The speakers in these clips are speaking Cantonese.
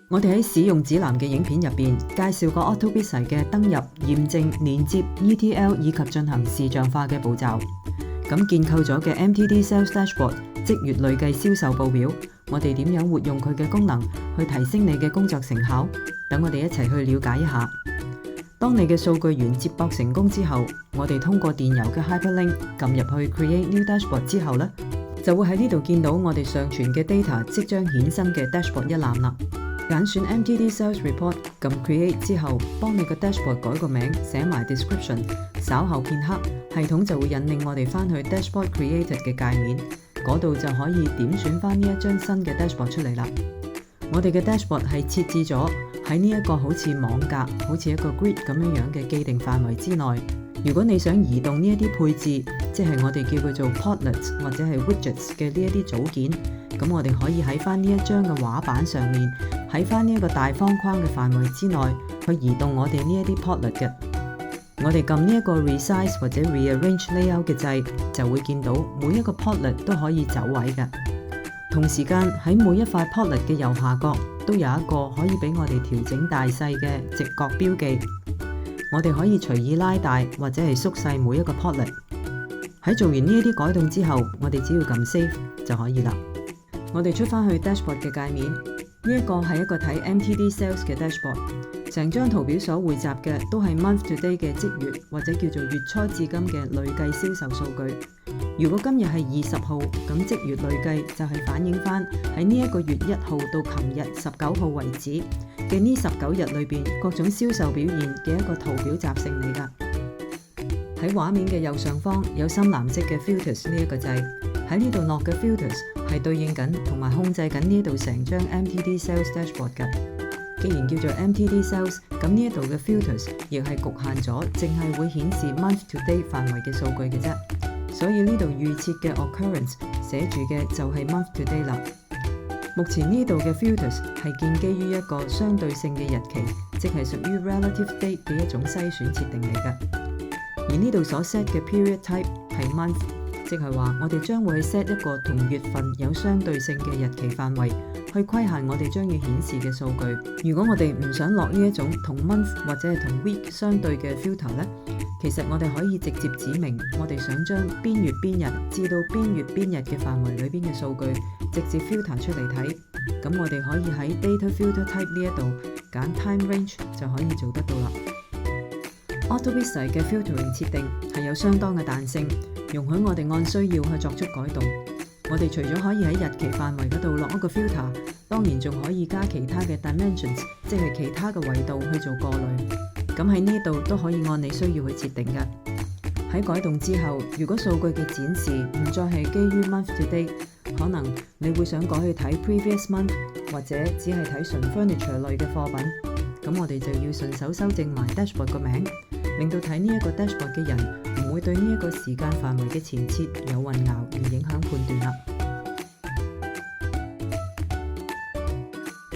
我哋喺使用指南嘅影片入邊介紹過 Autobitsy 嘅登入、驗證、連接 ETL 以及進行視像化嘅步驟。咁建構咗嘅 MTD Sales Dashboard 即月累計銷售報表，我哋點樣活用佢嘅功能去提升你嘅工作成效？等我哋一齊去了解一下。當你嘅數據源接駁成功之後，我哋通過電郵嘅 Hyperlink 撳入去 Create New Dashboard 之後呢，就會喺呢度見到我哋上傳嘅 data 即將衍生嘅 Dashboard 一覽啦。揀選 MTD Sales Report 撳 Create 之後，幫你個 Dashboard 改個名，寫埋 Description。稍後片刻，系統就會引領我哋翻去 Dashboard Created 嘅界面，嗰度就可以點選翻呢一張新嘅 Dashboard 出嚟啦。我哋嘅 Dashboard 係設置咗喺呢一個好似網格、好似一個 grid 咁樣嘅既定範圍之內。如果你想移動呢一啲配置，即係我哋叫佢做 Portlets 或者係 Widgets 嘅呢一啲組件，咁我哋可以喺翻呢一張嘅畫板上面，喺翻呢一個大方框嘅範圍之內去移動我哋呢一啲 Portlet 嘅。我哋撳呢一個 Resize 或者 Rearrange Layout 嘅掣，就會見到每一個 Portlet 都可以走位嘅。同時間喺每一塊 Portlet 嘅右下角都有一個可以俾我哋調整大細嘅直角標記。我哋可以隨意拉大或者係縮細每一個 Portlet。喺做完呢一啲改動之後，我哋只要撳 Save 就可以啦。我哋出翻去 Dashboard 嘅界面，呢一個係一個睇 MTD Sales 嘅 Dashboard。成張圖表所匯集嘅都係 Month to Date 嘅即月或者叫做月初至今嘅累計銷售數據。如果今日係20號，咁即月累計就係反映翻喺呢一個月1號到琴日19號為止嘅呢19日裏邊各種銷售表現嘅一個圖表集成嚟㗎。喺畫面嘅右上方有深藍色嘅 Filters 呢一個掣，喺呢度落嘅 Filters 係對應緊同埋控制緊呢度成張 MTD Sales Dashboard 㗎。既然叫做 MTD Sales， 咁呢一度嘅 Filters 亦係局限咗，淨係會顯示 Month to Date 範圍嘅數據嘅啫。所以呢度預設嘅 Occurrence 寫住嘅就係 Month to Date 啦。目前呢度嘅 Filters 係建基於一個相對性嘅日期，即係屬於 Relative Date 嘅一種篩選設定嚟嘅。而呢度所 set 嘅 Period Type 係 Month， 即係話我哋將會 set 一個同月份有相對性嘅日期範圍，去規限我哋將要顯示嘅數據。如果我哋唔想落呢一種同 month 或者係同 week 相對嘅 filter 呢，其實我哋可以直接指明我哋想將邊月邊日至到邊月邊日嘅範圍裏邊嘅數據直接 filter 出嚟睇。咁我哋可以喺 Data Filter Type 呢一度揀 Time Range 就可以做得到啦。Autobitsy 嘅 filtering 設定係有相當嘅彈性，容許我哋按需要去作出改動。我哋除咗可以喺日期範圍嗰度落一個 filter， 當然仲可以加其他嘅 dimensions， 即係其他嘅維度去做過濾。咁喺呢度都可以按你需要去設定嘅。喺改動之後，如果數據嘅展示唔再係基於 month to date， 可能你會想改去睇 previous month， 或者只係睇純 furniture 類嘅貨品。咁我哋就要順手修正埋 dashboard 個名，令到睇呢一個 dashboard 嘅人唔會對呢一個時間範圍嘅前設有混淆而影響判斷啦。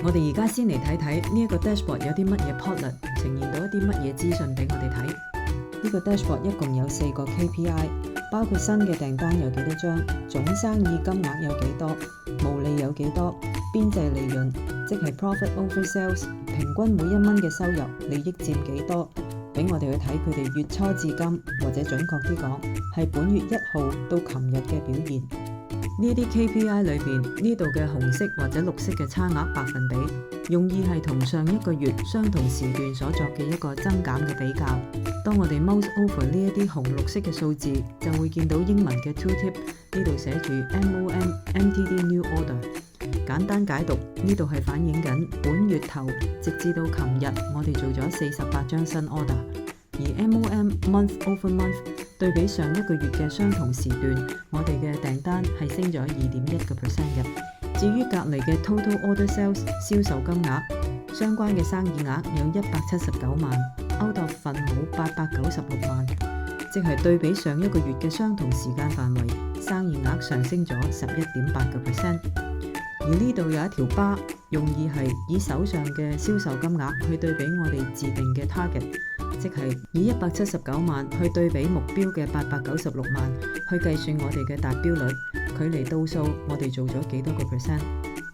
我哋而家先嚟睇睇呢一個 dashboard 有啲乜嘢 Portlet 呈現到一啲乜嘢資訊俾我哋睇。呢個 dashboard 一共有4個 KPI， 包括新嘅訂單有幾多張，總生意金額有幾多，毛利有幾多，邊際利潤即係 Profit Over Sales， 平均每1蚊嘅收入利益佔幾多，俾我哋去睇佢哋月初至今，或者準確啲講係本月1號到琴日嘅表現。呢啲 KPI 裏邊，呢度嘅紅色或者綠色嘅差額百分比，用意係同上一個月相同時段所作嘅一個增減嘅比較。當我哋 mouse over 呢一啲紅綠色嘅數字，就會見到英文嘅 tooltip， 呢度寫住 MOM MTD New Order。簡單解讀，呢度係反映緊本月頭直至到琴日，我哋做咗48張新 order。而 MOM Month Over Month 對比上一個月嘅相同時段，我哋嘅訂單係升咗 2.1% 嘅。至於隔離嘅 Total Order Sales 銷售金額，相關嘅生意額有179萬 ，out of 份冇896萬，即係對比上一個月嘅相同時間範圍，生意額上升咗 11.8%。而呢度有一條巴，用意係以手上嘅銷售金額去對比我哋自定嘅 target， 即係以179萬去對比目標嘅896萬，去計算我哋嘅達標率，距離倒數我哋做咗幾多個%。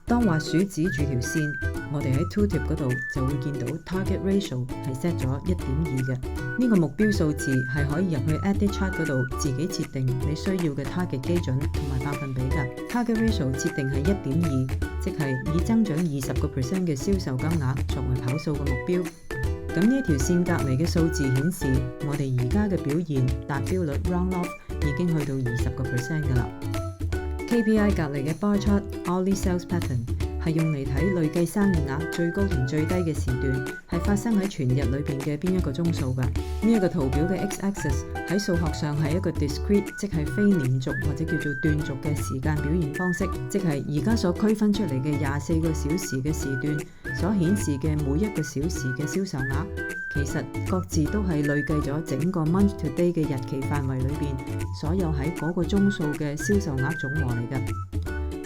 當滑鼠指住條線，我哋喺 tooltip 嗰度就會見到 target ratio 係 set 咗 1.2 嘅。呢個目標數字係可以入去 edit chart 嗰度自己設定你需要嘅 target 基準同埋百分比㗎。target ratio 設定係 1.2， 即係以增長 20% 嘅銷售金額作為跑數嘅目標。咁呢條線隔離嘅數字顯示，我哋而家嘅表現達標率 round off 已經去到 20% 㗎啦。KPI 隔離嘅 bar chart hourly sales pattern 係用嚟睇累計生意額最高同最低嘅時段係發生喺全日裏邊嘅邊一個鐘數㗎。呢一個圖表嘅 x-axis 喺數學上係一個 discrete， 即係非連續或者叫做斷續嘅時間表現方式，即係而家所區分出嚟嘅24個小時嘅時段所顯示嘅每一個小時嘅銷售額，其實各自都係累計咗整個 month to day 嘅日期範圍裏邊所有喺嗰個鐘數嘅銷售額總和嚟㗎。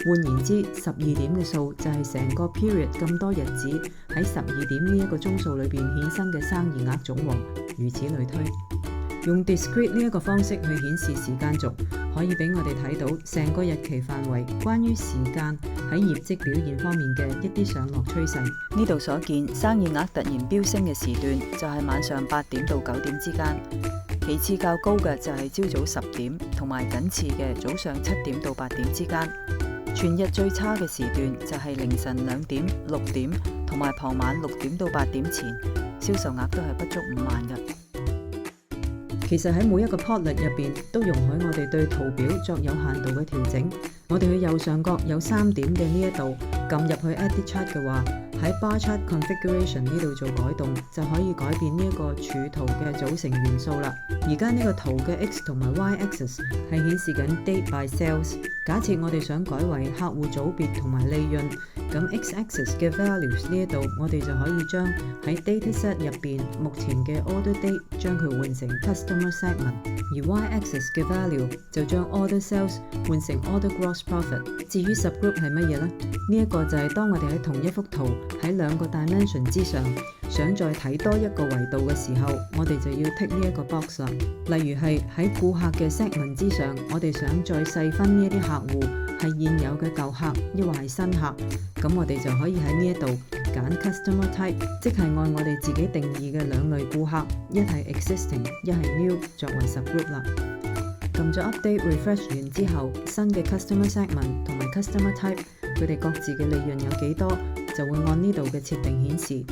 換言之，12點嘅數就係成個 period 咁多日子喺12點呢一個鐘數裏邊衍生嘅生意額總和，如此類推。用 discrete 呢一個方式去顯示時間軸，可以俾我哋睇到成個日期範圍關於時間喺業績表現方面嘅一啲上落趨勢。呢度所見生意額突然飆升嘅時段就係晚上8點到9點之間，其次較高嘅就係朝早10點，同埋僅次嘅早上7點到8點之間。全日最差嘅時段就係凌晨2點、6點同埋傍晚6點到8點前，銷售額都係不足5萬嘅。其實喺每一個 plotlet 入邊都容許我哋對圖表作有限度嘅調整。我哋去右上角有3點嘅呢一度撳入去 edit chart 嘅話，喺 bar chart configuration 呢度做改動就可以改變呢一個柱圖嘅組成元素啦。而家呢個圖嘅 x 同埋 y axis 係顯示緊 date by sales。假設我哋想改為客戶組別同埋利潤，咁 x-axis 嘅 values 呢一度我哋就可以將喺 dataset 入邊目前嘅 order date 將佢換成 customer segment， 而 y-axis 嘅 value 就將 order sales 換成 order gross profit。至於 subgroup 係乜嘢呢？呢一個就係當我哋喺同一幅圖喺2個 dimension 之上想再睇多一個維度嘅時候，我哋就要 tick 呢一個 box 啦。例如係喺顧客嘅 segment 之上，我哋想再細分呢一啲客戶係現有嘅舊客，抑或係新客，咁我哋就可以喺呢一度揀 customer type， 即係按我哋自己定義嘅2類顧客，一係 existing， 一係 new 作為 subgroup 啦。撳咗 update refresh 完之後，新嘅 customer segment 同埋 customer type 佢哋各自嘅利潤有幾多，就會按呢度嘅設定顯示。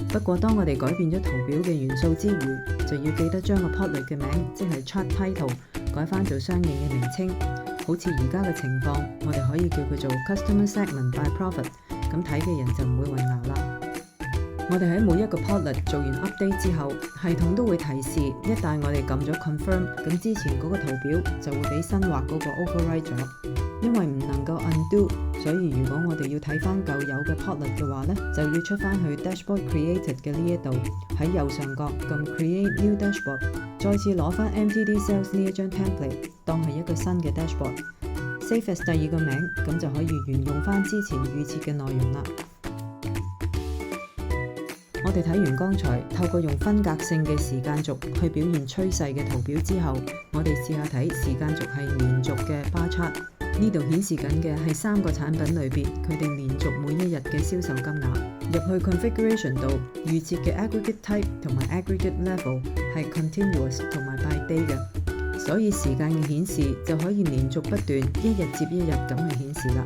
不過當我哋改變咗圖表嘅元素之餘，就要記得將個 plotlet 嘅名，即係 chart title 改翻做相應嘅名稱。好似而家嘅情況，我哋可以叫佢做 customer segment by profit， 咁睇嘅人就唔會混淆啦。我哋喺每一個 plotlet 做完 update 之後，系統都會提示，一旦我哋撳咗 confirm， 咁之前嗰個圖表就會俾新畫嗰個 overwrite 咗。因為唔能夠 undo， 所以如果我哋要睇翻舊有嘅 plotlet 嘅話呢，就要出翻去 dashboard created 嘅呢一度，喺右上角撳 create new dashboard， 再次攞翻 MTD sales 呢一張 template 當係一個新嘅 dashboard，save as 第2個名，咁就可以沿用翻之前預設嘅內容啦。我哋睇完剛才透過用分隔性嘅時間軸去表現趨勢嘅圖表之後，我哋試下睇時間軸係連續嘅 bar chart。呢度顯示緊嘅係3個產品類別佢哋連續每一日嘅銷售金額。入去 configuration 度預設嘅 aggregate type 同埋 aggregate level 係 continuous 同埋 by day 嘅，所以時間嘅顯示就可以連續不斷一日接一日咁去顯示啦。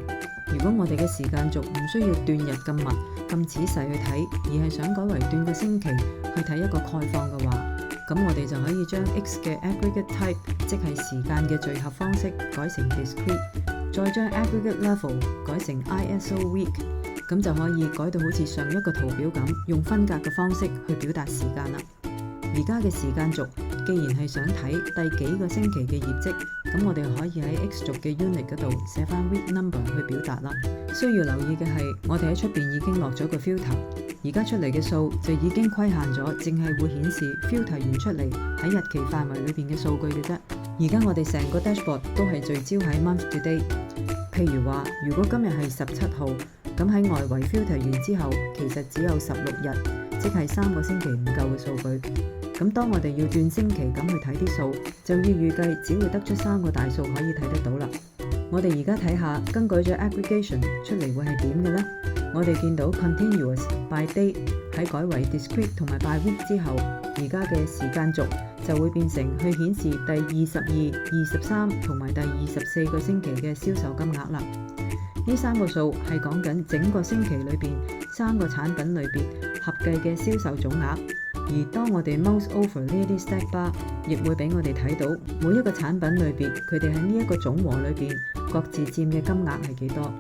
如果我哋嘅時間軸唔需要段日咁密咁仔細去睇，而係想改為段個星期去睇一個概況嘅話，咁我哋就可以將 X 嘅 aggregate type， 即係時間嘅聚合方式改成 discrete， 再將 aggregate level 改成 ISO week， 咁就可以改到好似上一個圖表咁，用分隔嘅方式去表達時間啦。而家嘅時間軸既然係想睇第幾個星期嘅業績，咁我哋可以喺 X 軸嘅 unit 嗰度寫翻 week number 去表達啦。需要留意嘅係，我哋喺出邊已經落咗個 filter， 而家出嚟嘅數就已經規限咗，淨係會顯示 filter 完出嚟喺日期範圍裏邊嘅數據嘅啫。而家我哋成個 dashboard 都係聚焦喺 month to date。譬如話，如果今日係17號，咁喺外圍 filter 完之後，其實只有16日，即係3個星期唔夠嘅數據。咁當我哋要斷星期咁去睇啲數，就要預計只會得出3個大數可以睇得到啦。我哋而家睇下更改咗 aggregation 出嚟會係點嘅呢？我哋見到 continuous by date 喺改為 discrete 同埋 by week 之後，而家嘅時間軸就會變成去顯示第22、23同埋第24個星期嘅銷售金額啦。呢3個數係講緊整個星期裏邊3個產品類別合計嘅銷售總額。而當我哋 mouse over 呢啲 stack bar， 亦會俾我哋睇到每一個產品類別佢哋喺呢一個總和裏邊各自佔嘅金額係幾多。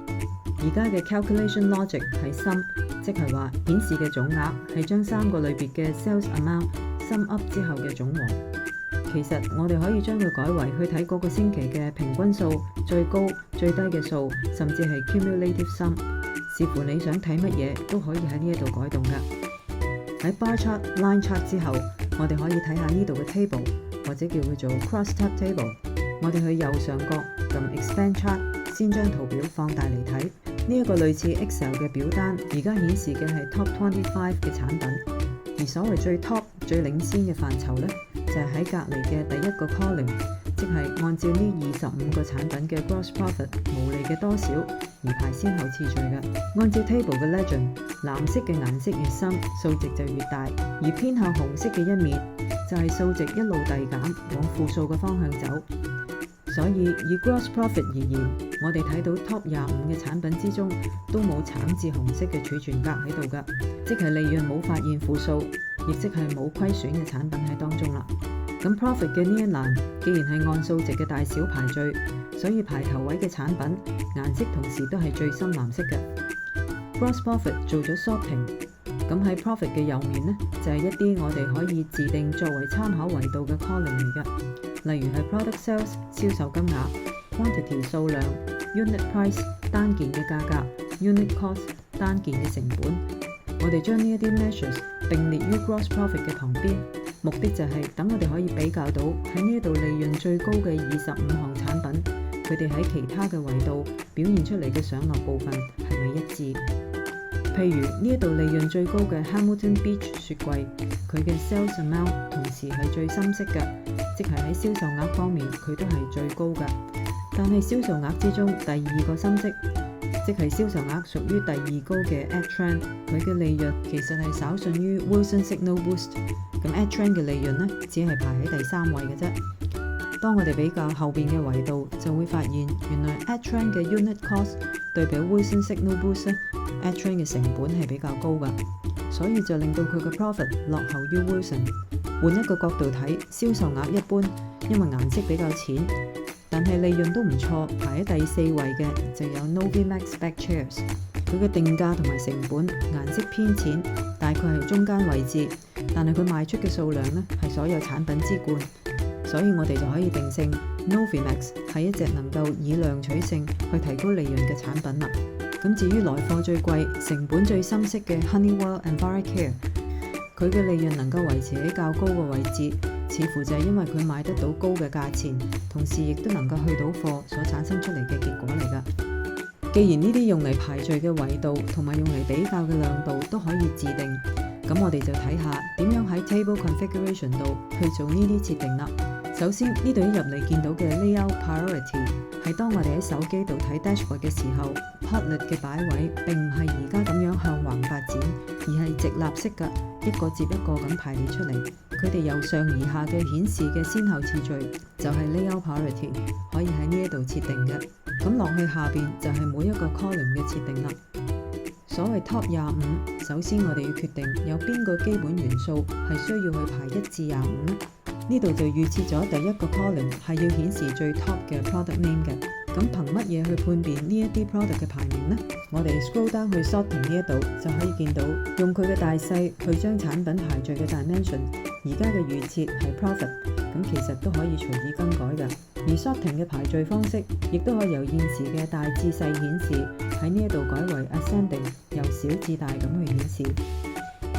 而家嘅 calculation logic 係 sum， 即係話顯示嘅總額係將3個類別嘅 sales amount sum up 之後嘅總和。其實我哋可以將佢改為去睇嗰個星期嘅平均數、最高、最低嘅數，甚至係 cumulative sum， 視乎你想睇乜嘢都可以喺呢一度改動㗎。喺 bar chart、line chart 之後，我哋可以睇下呢度嘅 table， 或者叫佢做 crosstab table。我哋去右上角撳 expand chart， 先將圖表放大嚟睇。呢一個類似 Excel 嘅表單，而家顯示嘅係 top 25嘅產品。而所謂最 top 最領先嘅範疇呢，就係喺隔離嘅第一個 column， 即係按照呢25個產品嘅 gross profit 毛利嘅多少而排先後次序嘅。按照 table 嘅 legend， 藍色嘅顏色越深，數值就越大；而偏向紅色嘅一面，就係數值一路遞減往負數嘅方向走。所以以 gross profit 而言，我哋睇到 top 25嘅產品之中都冇橙至紅色嘅儲存格喺度㗎，即係利潤冇發現負數，亦即係冇虧損嘅產品喺當中啦。咁 profit 嘅呢一欄既然係按數值嘅大小排序，所以排頭位嘅產品顏色同時都係最深藍色嘅。gross profit 做咗 sorting， 咁喺 profit 嘅右面呢，就係一啲我哋可以自定作為參考維度嘅 column 嚟㗎。例如係 product sales 銷售金額、quantity 數量、unit price 單件嘅價格、unit cost 單件嘅成本。我哋將呢一啲 measures 並列於 gross profit 嘅旁邊，目的就係等我哋可以比較到喺呢一度利潤最高嘅25項產品，佢哋喺其他嘅維度表現出嚟嘅上落部分係咪一致。譬如呢一度利潤最高嘅 Hamilton Beach 雪櫃，佢嘅 sales amount 同時係最深色嘅，即係喺銷售額方面佢都係最高嘅。但係銷售額之中第二個深色，即係銷售額屬於第二高嘅 AdTrend， 佢嘅利潤其實係稍遜於 Wilson Signal Boost。咁 AdTrend 嘅利潤呢，只係排喺第3位嘅啫。當我哋比較後邊嘅維度，就會發現原來 AdTrend 嘅 unit cost 對比 Wilson Signal Boost 咧，AdTrend 嘅成本係比較高㗎，所以就令到佢嘅 profit 落後於 Wilson。換一個角度睇，銷售額一般，因為顏色比較淺，但係利潤都唔錯，排喺第4位嘅就有 Novimax Back Chairs。佢嘅定價同埋成本顏色偏淺，大概係中間位置，但係佢賣出嘅數量呢係所有產品之冠，所以我哋就可以定性 Novimax 係一隻能夠以量取勝去提高利潤嘅產品啦。咁至於來貨最貴、成本最深色嘅 Honeywell and Varicare， 佢嘅利潤能夠維持喺較高嘅位置，似乎就係因為佢買得到高嘅價錢，同時亦都能夠去到貨所產生出嚟嘅結果嚟㗎。既然呢啲用嚟排序嘅維度同埋用嚟比較嘅亮度都可以自定，咁我哋就睇下點樣喺 Table Configuration 度去做呢啲設定啦。首先呢度一入嚟見到嘅 Layout Priority 係當我哋喺手機度睇 Dashboard 嘅時候 ，Plotlet 嘅擺位並唔係而家咁樣向橫發展，而係直立式嘅，一個接一個咁排列出嚟。佢哋由上而下嘅顯示嘅先後次序就係 Layout Priority， 可以喺呢一度設定嘅。咁落去下邊就係每一個 column 嘅設定啦。所謂 Top 25，首先我哋要決定有邊個基本元素係需要去排1至25呢？呢度就預設咗第一個 column 係要顯示最 top 嘅 product name 嘅。咁憑乜嘢去判別呢一啲 product 嘅排名呢？我哋 scroll down 去 sorting 呢一度就可以見到，用佢嘅大細去將產品排序嘅 dimension， 而家嘅預設係 profit， 咁其實都可以隨意更改嘅。而 sorting 嘅排序方式亦都可以由現時嘅大至細顯示，喺呢一度改為 ascending， 由小至大咁去顯示。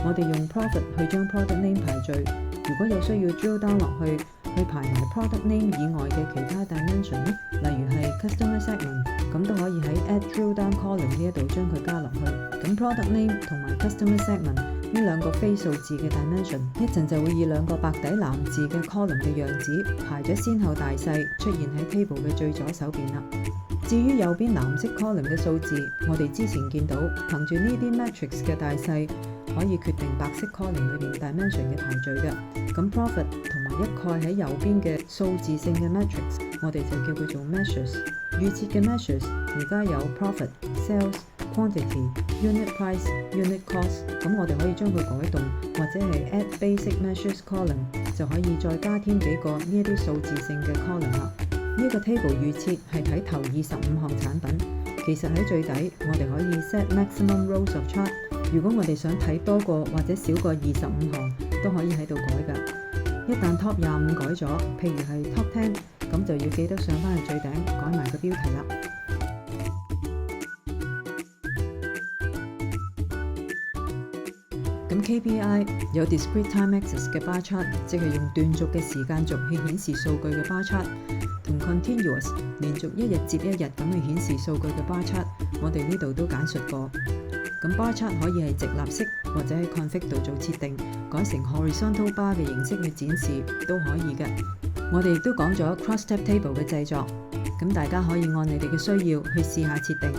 我哋用 profit 去將 product name 排序，如果有需要 drill down 落去排埋 product name 以外嘅其他 dimension 咧，例如係 customer segment， 咁都可以喺 add drill down column 呢一度將佢加落去。咁 product name 同埋 customer segment 呢兩個非數字嘅 dimension， 一陣就會以兩個白底藍字嘅 column 嘅樣子排咗先後大細出現喺 table 嘅最左手邊啦。至於右邊藍色 column 嘅數字，我哋之前見到憑住呢啲 matrix 嘅大細可以決定白色 column 裏面 dimension 嘅排序嘅。咁 profit 同埋一概喺右邊嘅數字性嘅 matrix， 我哋就叫佢做 measures。預設嘅 measures 而家有 profit、sales、quantity、unit price、unit cost， 咁我哋可以將佢改動，或者係 add basic measures column， 就可以再加添幾個呢一啲數字性嘅 column 啦。呢個 table 預設係睇頭25項產品，其實喺最底我哋可以 set maximum rows of chart。如果我哋想睇多個或者少過25項，都可以喺度改㗎。一旦 top 25改咗，譬如係 top 10，咁就要記得上返去最頂改埋個標題啦。咁 KPI 有 discrete time axis 嘅 bar chart， 即係用斷續嘅時間軸去顯示數據嘅 bar chart， 同 continuous 連續一日接一日咁去顯示數據嘅 bar chart， 我哋呢度都簡述過。咁 bar chart 可以係直立式或者喺 config 度做設定，改成 horizontal bar 嘅形式去展示都可以嘅。我哋亦都講咗 cross-tab table 嘅製作，咁大家可以按你哋嘅需要去試下設定。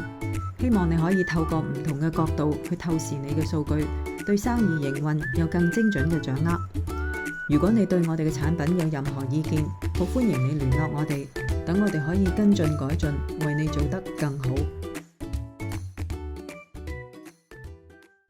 希望你可以透過唔同嘅角度去透視你嘅數據，對生意營運有更精準嘅掌握。如果你對我哋嘅產品有任何意見，好歡迎你聯絡我哋，等我哋可以跟進改進，為你做得更好。